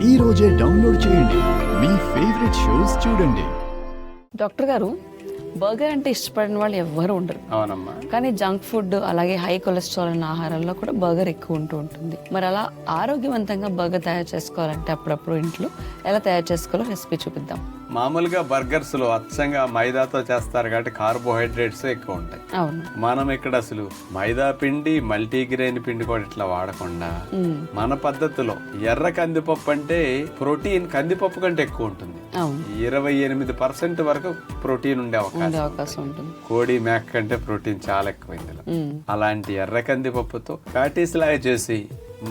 ఈ రోజే డౌన్లోడ్ చేయండి, మీ ఫేవరెట్ షోస్ చూడండి. డాక్టర్ గారు, బర్గర్ అంటే ఇష్టపడిన వాళ్ళు ఎవ్వరు ఉండరు. అవునమ్మా. కానీ జంక్ ఫుడ్ అలాగే హై కొలెస్ట్రాల్ ఉన్న ఆహారాల్లో కూడా బర్గర్ ఎక్కువ ఉంటూ ఉంటుంది. మరి అలా ఆరోగ్యవంతంగా బర్గర్ తయారు చేసుకోవాలంటే అప్పుడప్పుడు ఇంట్లో ఎలా తయారు చేసుకోవాలో రెసిపీ చూపిద్దాం. మామూలుగా బర్గర్స్ లో అచ్చంగా మైదాతో చేస్తారు కాబట్టి కార్బోహైడ్రేట్స్ ఎక్కువ ఉంటాయి. అవును. మనం ఇక్కడ అసలు మైదా పిండి మల్టీగ్రెయిన్ పిండి కూడా ఇట్లా వాడకుండా మన పద్ధతిలో ఎర్ర కందిపప్పు అంటే ప్రోటీన్ కందిపప్పు కంటే ఎక్కువ ఉంటుంది. 28% వరకు ప్రోటీన్ ఉండే అవకాశం ఉంటుంది. కోడి మేక కంటే ప్రోటీన్ చాలా ఎక్కువైంది. అలాంటి ఎర్ర కందిపప్పుతో ప్యాటీస్ లాగా చేసి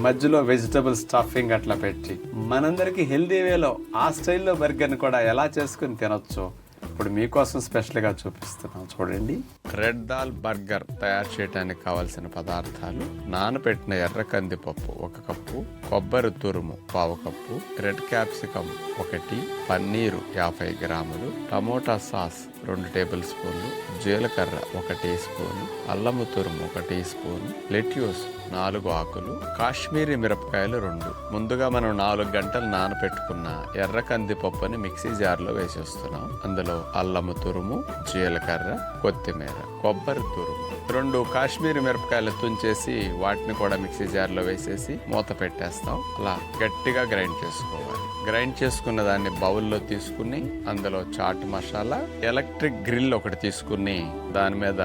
మధ్యలో వెజిటబుల్ స్టఫింగ్ అట్లా పెట్టి మనందరికి హెల్దీ వేలో ఆ స్టైల్లో బర్గర్ ని కూడా ఎలా చేసుకుని తినొచ్చు ఇప్పుడు మీకోసం స్పెషల్ గా చూపిస్తున్నాం. చూడండి. రెడ్ దాల్ బర్గర్ తయారు చేయడానికి కావలసిన పదార్థాలు: నానబెట్టిన ఎర్ర కందిపప్పు 1 కప్పు, కొబ్బరి తురుము 1/2 కప్పు, రెడ్ క్యాప్సికమ్ 1, పన్నీరు 50 గ్రాములు, టమోటా సాస్ 2 టేబుల్ స్పూన్లు, జీలకర్ర 1 టీ స్పూన్, అల్లము తురుము 1 టీ స్పూన్, లెట్యూస్ 4 ఆకులు, కాశ్మీరీ మిరపకాయలు 2. ముందుగా మనం 4 గంటలు నానపెట్టుకున్న ఎర్ర కందిపప్పుని మిక్సీ జార్లో వేసేస్తున్నాం. అందులో అల్లము తురుము, జీలకర్ర, కొత్తిమీర, కొబ్బరి తురుము, 2 కాశ్మీరీ మిరపకాయలు తుంచేసి వాటిని కూడా మిక్సీ జార్లో వేసేసి మూత పెట్టేస్తాం. అలా గట్టిగా గ్రైండ్ చేసుకోవాలి. గ్రైండ్ చేసుకున్న దాన్ని బౌల్లో తీసుకుని అందులో చాట్ మసాలా, ఎలక్ట్రిక్ గ్రిల్ ఒకటి తీసుకుని దాని మీద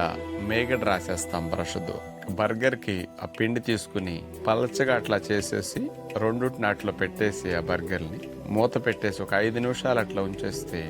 మేగడ రాసేస్తాం బ్రష్తో. బర్గర్ కి ఆ పిండి తీసుకుని పలచగా అట్లా చేసేసి 2 అట్లా పెట్టేసి ఆ బర్గర్ ని మూత పెట్టేసి ఒక 5 నిమిషాలు అట్లా ఉంచేస్తే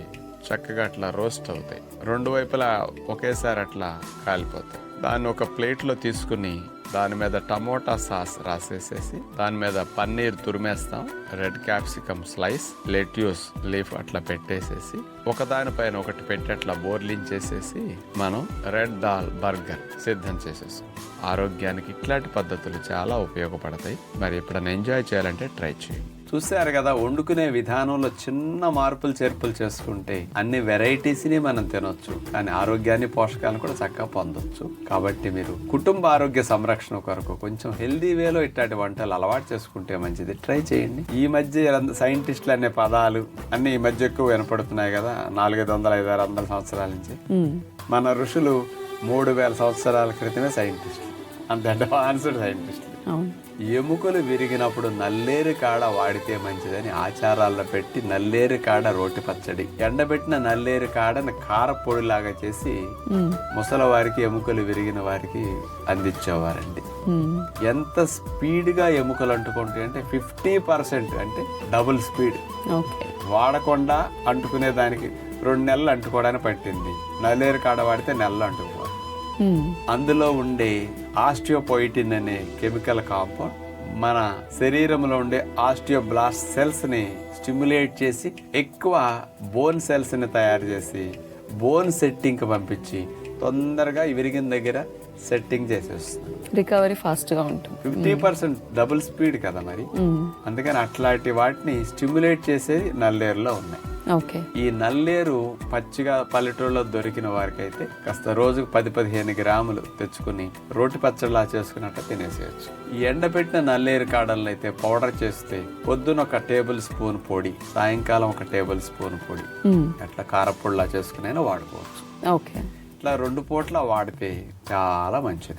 చక్కగా అట్లా రోస్ట్ అవుతాయి. 2 వైపులా ఒకేసారి అట్లా కాలిపోతాయి. దాన్ని ఒక ప్లేట్లో తీసుకుని దాని మీద టమోటా సాస్ రాసేసేసి దాని మీద పన్నీర్ తురిమేస్తాం, red capsicum slice, lettuce leaf అట్లా పెట్టేసేసి ఒకదానిపైన ఒకటి పెట్టి అట్లా బోర్లించేసేసి మనం రెడ్ దాల్ బర్గర్ సిద్ధం చేసేస్తాం. ఆరోగ్యానికి ఇట్లాంటి పద్ధతులు చాలా ఉపయోగపడతాయి. మరి ఎప్పుడైనా ఎంజాయ్ చేయాలంటే ట్రై చేయండి. చూసారు కదా, వండుకునే విధానంలో చిన్న మార్పులు చేర్పులు చేసుకుంటే అన్ని వెరైటీస్ ని మనం తినొచ్చు, కానీ ఆరోగ్యాన్ని పోషకాలను కూడా చక్కగా పొందొచ్చు. కాబట్టి మీరు కుటుంబ ఆరోగ్య సంరక్షణ కొరకు కొంచెం హెల్దీ వేలో ఇట్లాంటి వంటలు అలవాటు చేసుకుంటే మంచిది. ట్రై చేయండి. ఈ మధ్య సైంటిస్టులు అనే పదాలు అన్ని ఈ మధ్య ఎక్కువ వినపడుతున్నాయి కదా. 400-500 సంవత్సరాల నుంచి మన ఋషులు 3000 సంవత్సరాల క్రితమే సైంటిస్టులు, అంత అడ్వాన్స్డ్ సైంటిస్టులు. ఎముకలు విరిగినప్పుడు నల్లేరు కాడ వాడితే మంచిదని ఆచారాల్లో పెట్టి నల్లేరు కాడ రోటి పచ్చడి, ఎండబెట్టిన నల్లేరు కాడని కారపొడిలాగా చేసి ముసలి వారికి ఎముకలు విరిగిన వారికి అందించేవారండి. ఎంత స్పీడ్ గా ఎముకలు అంటుకుంటాయి అంటే 50%, అంటే డబుల్ స్పీడ్. వాడకుండా అంటుకునే దానికి 2 నెలలు అంటుకోవడానికి పట్టింది, నల్లేరు కాడ వాడితే నెలలు అంటుకోవాలి. అందులో ఉండే ఆస్టియోపోయిటిన్ అనే కెమికల్ కాంపౌండ్ మన శరీరంలో ఉండే ఆస్టియోబ్లాస్ట్ సెల్స్ ని స్టిమ్యులేట్ చేసి ఎక్కువ బోన్ సెల్స్ ని తయారు చేసి బోన్ సెట్టింగ్ కి పంపించి తొందరగా విరిగిన దగ్గర సెట్టింగ్ చేసేస్తుంది. రికవరీ ఫాస్ట్ గా ఉంటుంది. 50% డబుల్ స్పీడ్ కదా మరి. అందుకని అట్లాంటి వాటిని స్టిమ్యులేట్ చేసేది నల్లేరులో ఉన్నాయి. ఈ నల్లేరు పచ్చిగా పల్లెటూరులో దొరికిన వారికి అయితే కాస్త రోజుకు 10-15 గ్రాములు తెచ్చుకుని రోటి పచ్చడిలా చేసుకున్నట్టు తినేసేయచ్చు. ఈ ఎండబెట్టిన నల్లేరు కాడలను అయితే పౌడర్ చేస్తే పొద్దున 1 టేబుల్ స్పూన్ పొడి, సాయంకాలం 1 టేబుల్ స్పూన్ పొడి అట్లా కారపొడిలా చేసుకుని వాడుకోవచ్చు. ఇట్లా 2 పూట్ల వాడితే చాలా మంచిది.